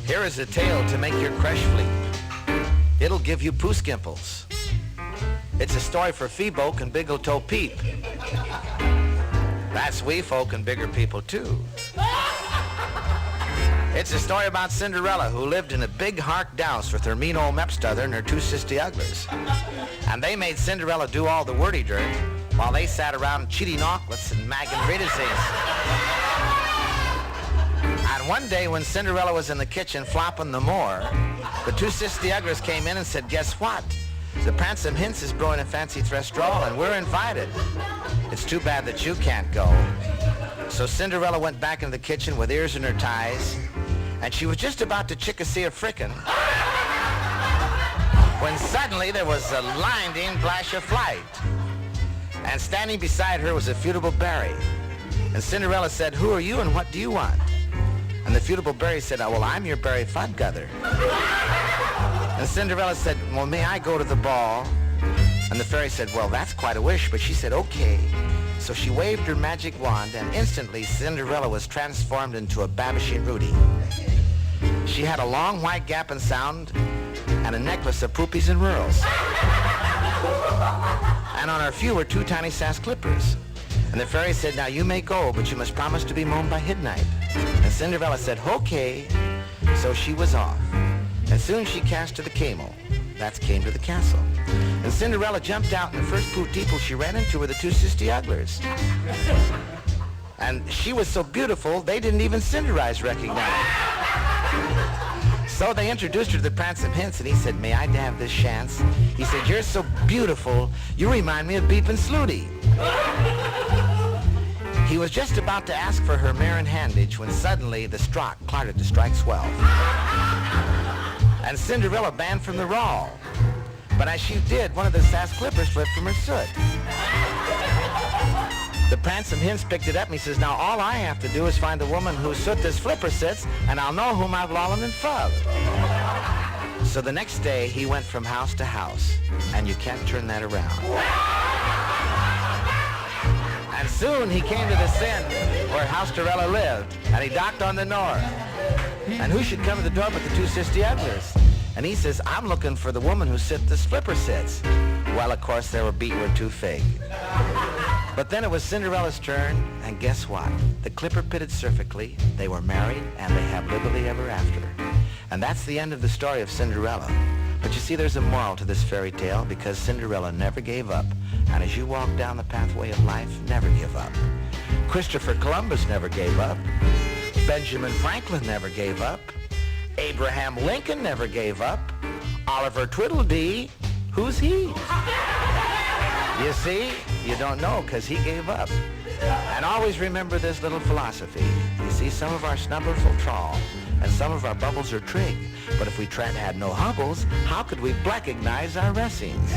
Here is a tale to make your crush fleet. It'll give you poo skimples. It's a story for fee folk and big toe peep. That's wee folk and bigger people too. It's a story about Cinderella, who lived in a big hark house with her mean old mepstother and her two sisty uglers. And they made Cinderella do all the wordy dirt while they sat around cheating auklets and magging riddices. And one day when Cinderella was in the kitchen flopping the moor, the two sisty uglers came in and said, guess what? The Pransome Hints is brewing a fancy threstrol and we're invited. It's too bad that you can't go. So Cinderella went back into the kitchen with ears in her ties, and she was just about to chickasee a frickin' when suddenly there was a blinding flash of light. And standing beside her was a Futable Berry. And Cinderella said, who are you and what do you want? And the Futable Berry said, oh, well, I'm your Berry Fudguther. And Cinderella said, well, may I go to the ball? And the fairy said, well, that's quite a wish, but she said, okay. So she waved her magic wand, and instantly Cinderella was transformed into a Babishing Rudy. She had a long white gaping sound and a necklace of poopies and rurals. And on her few were two tiny sass clippers. And the fairy said, now you may go, but you must promise to be mown by midnight. And Cinderella said, okay. So she was off. And soon she cast to the camel. That's came to the castle. And Cinderella jumped out, and the first people she ran into were the two sisty uglers. And she was so beautiful, they didn't even Cinderize recognize her. So they introduced her to the Pransome Hints, and he said, may I have this chance? He said, you're so beautiful, you remind me of Beep and Slooty. He was just about to ask for her mare in handage when suddenly the strock clattered to strike 12. And Cinderella banned from the rawl. But as she did, one of the sass clippers slipped from her soot. The Pransome Hints picked it up and he says, now all I have to do is find the woman whose soot this flipper sits, and I'll know whom I've lollen and fubbed. So the next day, he went from house to house, and you can't turn that around. And soon he came to the Sin, where Housterella lived, and he knocked on the door. And who should come to the door but the two sisty uglers? And he says, I'm looking for the woman who sit the flipper sits. Well, of course, they were beat were too fake. But then it was Cinderella's turn, and guess what? The clipper pitted perfectly, they were married, and they have lively ever after. And that's the end of the story of Cinderella. But you see, there's a moral to this fairy tale, because Cinderella never gave up. And as you walk down the pathway of life, never give up. Christopher Columbus never gave up. Benjamin Franklin never gave up. Abraham Lincoln never gave up. Oliver Twiddledee, who's he? You see, you don't know because he gave up. And always remember this little philosophy. You see, some of our snubbers will trawl, and some of our bubbles are trig. But if we had no hubbles, how could we blackignize our racings?